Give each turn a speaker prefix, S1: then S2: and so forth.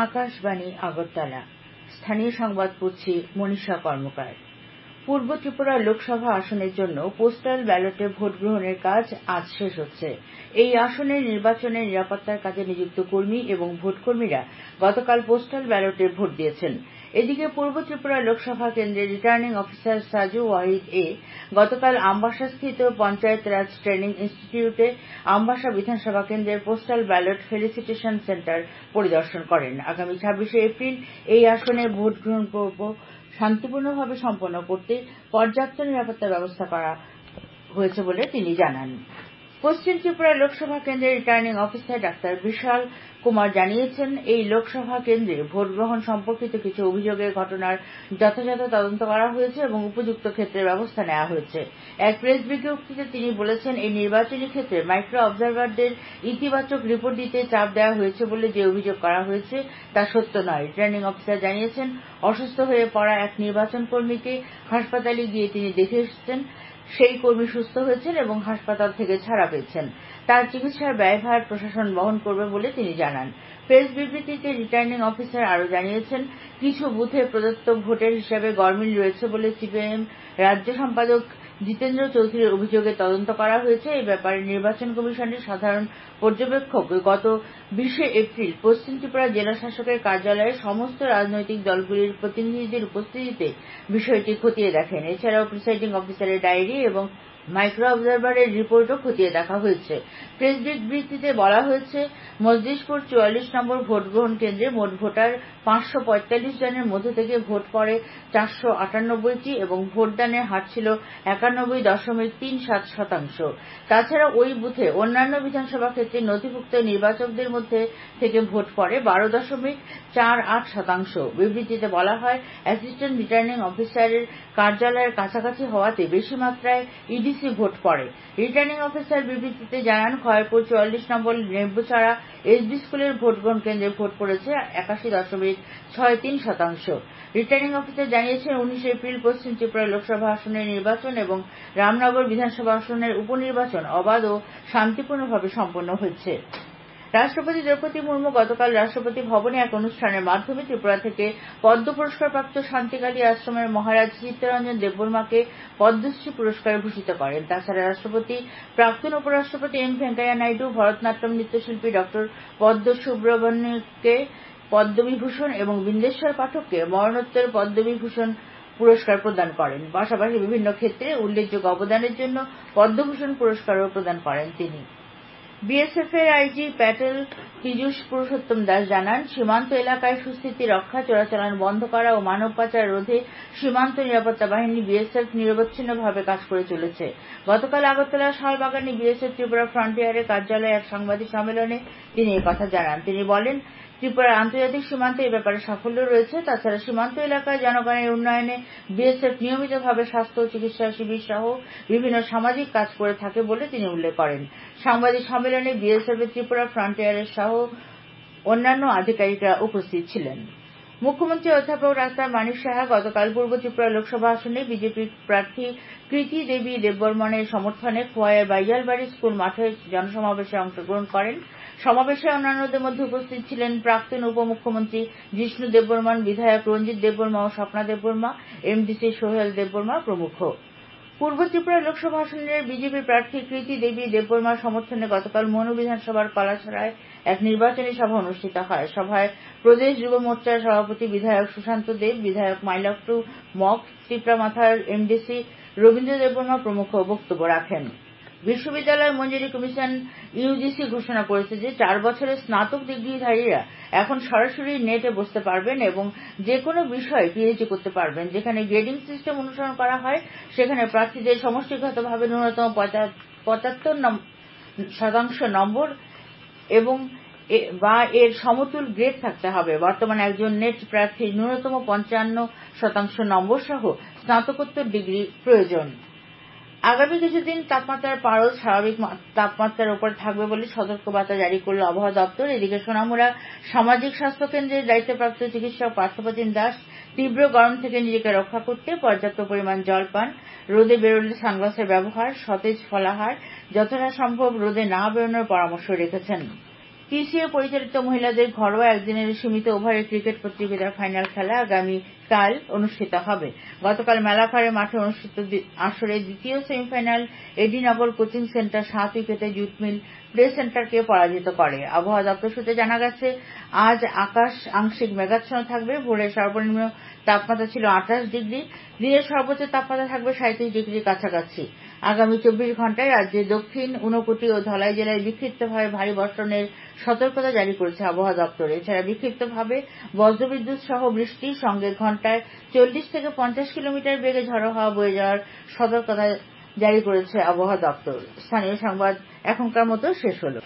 S1: আকাশবাণী আগরতলা। স্থানীয় সংবাদ পড়ছি মনীষা কর্মকার। পূর্ব ত্রিপুরা লোকসভা আসনের জন্য পোস্টাল ব্যালটে ভোট গ্রহণের কাজ আজ শেষ হচ্ছে। এই আসনের নির্বাচনে নিরাপত্তার কাজে নিযুক্ত কর্মী এবং ভোটকর্মীরা গতকাল পোস্টাল ব্যালটে ভোট দিয়েছেন। এদিকে পূর্ব ত্রিপুরা লোকসভা কেন্দ্রের রিটার্নিং অফিসার সাজু ওয়াহিদ গতকাল আমবাসাস্থিত পঞ্চায়েত রাজ ট্রেনিং ইনস্টিটিউটে আমবাসা বিধানসভা কেন্দ্রের পোস্টাল ব্যালট ফেলিসিটেশন সেন্টার পরিদর্শন করেন। আগামী 26শে এপ্রিল এই আসনে ভোট গ্রহণ পর্ব শান্তিপূর্ণভাবে সম্পন্ন করতে পর্যাপ্ত নিরাপত্তা ব্যবস্থা করা হয়েছে বলে তিনি জানান। পশ্চিম ত্রিপুরা লোকসভা কেন্দ্রের রিটার্নিং অফিসার ডাক্তার বিশাল কুমার জানিয়েছেন, এই লোকসভা কেন্দ্রে ভোট গ্রহণ সম্পর্কিত কিছু অভিযোগের ঘটনার যথাযথ তদন্ত করা হয়েছে এবং উপযুক্ত ক্ষেত্রে ব্যবস্থা নেওয়া হয়েছে। এক প্রেস বিজ্ঞপ্তিতে তিনি বলেছেন, এই নির্বাচনী ক্ষেত্রে মাইক্রো অবজারভারদের ইতিবাচক রিপোর্ট দিতে চাপ দেওয়া হয়েছে বলে যে অভিযোগ করা হয়েছে তা সত্য নয়। রিটার্নিং অফিসার জানিয়েছেন, অসুস্থ হয়ে পড়া এক নির্বাচন কর্মীকে হাসপাতালে গিয়ে তিনি দেখে এসেছেন। সেই কর্মী সুস্থ হয়েছেন এবং হাসপাতাল থেকে ছাড়া পেয়েছেন। তার চিকিৎসার ব্যয়ভার প্রশাসন বহন করবে বলে তিনি জানান। প্রেস বিবৃতিতে রিটার্নিং অফিসার আরও জানিয়েছেন, কিছু বুথে প্রদত্ত ভোটের হিসাবে গরমিল রয়েছে বলে সিপিআইএম রাজ্য সম্পাদক জিতেন্দ্র চৌধুরীর অভিযোগে তদন্ত করা হয়েছে। এই ব্যাপারে নির্বাচন কমিশনের সাধারণ পর্যবেক্ষক গত 20শে এপ্রিল পশ্চিম ত্রিপুরা জেলা শাসকের কার্যালয়ে সমস্ত রাজনৈতিক দলগুলির প্রতিনিধিদের উপস্থিতিতে বিষয়টি খতিয়ে দেখেন। এছাড়াও প্রিসাইডিং অফিসারের ডায়েরি এবং মাইক্রো অবজারভারের রিপোর্টও খতিয়ে দেখা হয়েছে। প্রেস বিবৃতিতে বলা হয়েছে, মজলিশপুর 44 নম্বর ভোট গ্রহণ কেন্দ্রে মোট ভোটার 545 জনের মধ্য থেকে ভোট পড়ে 498টি এবং ভোটদানের হার ছিল 91.37%। তাছাড়া ওই বুথে অন্যান্য বিধানসভা ক্ষেত্রে নথিভুক্ত নির্বাচকদের মধ্যে থেকে ভোট পড়ে 12.48%। বিবৃতিতে বলা হয়, অ্যাসিস্ট্যান্ট রিটার্নিং অফিসারের কার্যালয়ের কাছাকাছি হওয়াতে বেশি মাত্রায় ইডিসি ভোট পড়ে। রিটার্নিং অফিসার বিবৃতিতে জানান, খয়েরপুর 44 নম্বর নেব্বুচাড়া এসবি স্কুলের ভোট গ্রহণ কেন্দ্রে ভোট পড়েছে 81.63%। রিটার্নিং অফিসার জানিয়েছেন, 19 এপ্রিল পশ্চিম ত্রিপুরা লোকসভা আসনের নির্বাচন এবং রামনগর বিধানসভা আসনের উপনির্বাচন অবাধ ও শান্তিপূর্ণভাবে সম্পন্ন হয়েছে। রাষ্ট্রপতি দ্রৌপদী মুর্মু গতকাল রাষ্ট্রপতি ভবনে এক অনুষ্ঠানের মাধ্যমে ত্রিপুরা থেকে পদ্ম পুরস্কারপ্রাপ্ত শান্তিকালী আশ্রমের মহারাজ চিত্তরঞ্জন দেববর্মাকে পদ্মশ্রী পুরস্কারে ভূষিত করেন। তাছাড়া রাষ্ট্রপতি, প্রাক্তন উপরাষ্ট্রপতি এম ভেঙ্কাইয়া নাইডু, ভরতনাট্যম নৃত্যশিল্পী ডক্টর পদ্ম সুব্রমণ্যকে পদ্মবিভূষণ এবং বিন্দেশ্বর পাঠককে মরণোত্তর পদ্মবিভূষণ পুরস্কার প্রদান করেন। পাশাপাশি বিভিন্ন ক্ষেত্রে উল্লেখযোগ্য অবদানের জন্য পদ্মভূষণ পুরস্কারও প্রদান করেন তিনি। বিএসএফ এর আইজি প্যাটেল পীযূষ পুরুষোত্তম দাস জানান, সীমান্ত এলাকায় সুস্থিতি রক্ষা, চোরাচালান বন্ধ করা ও মানব পাচার রোধে সীমান্ত নিরাপত্তা বাহিনী বিএসএফ নিরবচ্ছিন্নভাবে কাজ করে চলেছে। গতকাল আগরতলার শালবাগানে বিএসএফ ত্রিপুরা ফ্রন্টিয়ারের কার্যালয়ে এক সাংবাদিক সম্মেলনে তিনি একথা জানান। তিনি বলেন, ত্রিপুরার আন্তর্জাতিক সীমান্তে এ ব্যাপারে সাফল্য রয়েছে। তাছাড়া সীমান্ত এলাকায় জনগণের উন্নয়নে বিএসএফ নিয়মিতভাবে স্বাস্থ্য ও চিকিৎসা শিবির সহ বিভিন্ন সামাজিক কাজ করে থাকে বলে তিনি উল্লেখ করেন। সাংবাদিক সম্মেলনে বিএসএফ এর ত্রিপুরা ফ্রন্টিয়ারের সহ অন্যান্য আধিকারিকরা উপস্থিত ছিলেন। মুখ্যমন্ত্রী অধ্যাপক ডাক্তার মানিক সাহা গতকাল পূর্ব ত্রিপুরা লোকসভা আসনে বিজেপি প্রার্থী কৃতি দেবী দেববর্মনের সমর্থনে খোয়াইয়ের বাইয়ালবাড়ি স্কুল মাঠে জনসমাবেশে অংশগ্রহণ করেন। সমাবেশে অন্যান্যদের মধ্যে উপস্থিত ছিলেন প্রাক্তন উপমুখ্যমন্ত্রী জিষ্ণু দেববর্মন, বিধায়ক রঞ্জিত দেববর্মা ও স্বপ্না দেববর্মা, এমডিসি সোহেল দেববর্মা প্রমুখ। পূর্ব ত্রিপুরা লোকসভা আসনের বিজেপি প্রার্থী কৃতি দেবী দেববর্মার সমর্থনে গতকাল মনু বিধানসভার কলাছড়ায় এক নির্বাচনী সভা অনুষ্ঠিত হয়। সভায় প্রদেশ যুব মোর্চার সভাপতি বিধায়ক সুশান্ত দেব, বিধায়ক মাইলকটু মগ, টিপরামাথার এমডিসি রবীন্দ্র দেববর্মা প্রমুখ বক্তব্য রাখেন। বিশ্ববিদ্যালয় মঞ্জুরি কমিশন ইউজিসি ঘোষণা করেছে যে 4 বছরের স্নাতক ডিগ্রিধারীরা এখন সরাসরি নেটে বসতে পারবেন এবং যে কোনো বিষয়ে পিএইচডি করতে পারবেন। যেখানে গ্রেডিং সিস্টেম অনুসরণ করা হয় সেখানে প্রার্থীদের সমষ্টিগতভাবে ন্যূনতম 75% নম্বর এবং বা এর সমতুল গ্রেড থাকতে হবে। বর্তমানে একজন নেট প্রার্থীর ন্যূনতম 55% নম্বর সহ স্নাতকোত্তর ডিগ্রি প্রয়োজন। আগামী কিছুদিন তাপমাত্রার পারদ স্বাভাবিক তাপমাত্রার উপর থাকবে বলে সতর্কবার্তা জারি করল আবহাওয়া দপ্তর। এদিকে সোনামুড়া সামাজিক স্বাস্থ্য কেন্দ্রের দায়িত্বপ্রাপ্ত চিকিৎসক পার্থপ্রতিম দাস তীব্র গরম থেকে নিজেকে রক্ষা করতে পর্যাপ্ত পরিমাণ জল পান, রোদে বেরোলে সানগ্লাসের ব্যবহার, সতেজ ফলাহার, যতটা সম্ভব রোদে না বেরোনোর পরামর্শ রেখেছেন। পিসিএ পরিচালিত মহিলাদের ঘরোয়া একদিনের সীমিত ওভারের ক্রিকেট প্রতিযোগিতার ফাইনাল খেলা আগামীকাল অনুষ্ঠিত হবে। গতকাল মেলাঘরে মাঠে অনুষ্ঠিত আসরে দ্বিতীয় সেমিফাইনাল এডিনগর কোচিং সেন্টার 7 উইকেটে জুট মিল প্লে সেন্টারকে পরাজিত করে। আবহাওয়া দপ্তর সূত্রে জানা গেছে, আজ আকাশ আংশিক মেঘাচ্ছন্ন থাকবে। ভোরের সর্বনিম্ন তাপমাত্রা ছিল 28 ডিগ্রি, দিনের সর্বোচ্চ তাপমাত্রা থাকবে 37 ডিগ্রির কাছাকাছি। আগামী 24 ঘণ্টায় রাজ্যের দক্ষিণ, ঊনকোটি ও ধলাই জেলায় বিক্ষিপ্তভাবে ভারী বর্ষণের সতর্কতা জারি করেছে আবহাওয়া দপ্তর। এছাড়া বিক্ষিপ্তভাবে বজ্রবিদ্যুৎ সহ বৃষ্টির সঙ্গে ঘণ্টায় 40 থেকে 50 কিলোমিটার বেগে ঝড়ো হাওয়া বয়ে যাওয়ার সতর্কতা জারি করেছে আবহাওয়া দপ্তর। স্থানীয় সংবাদ এখনকার মতো শেষ হলো।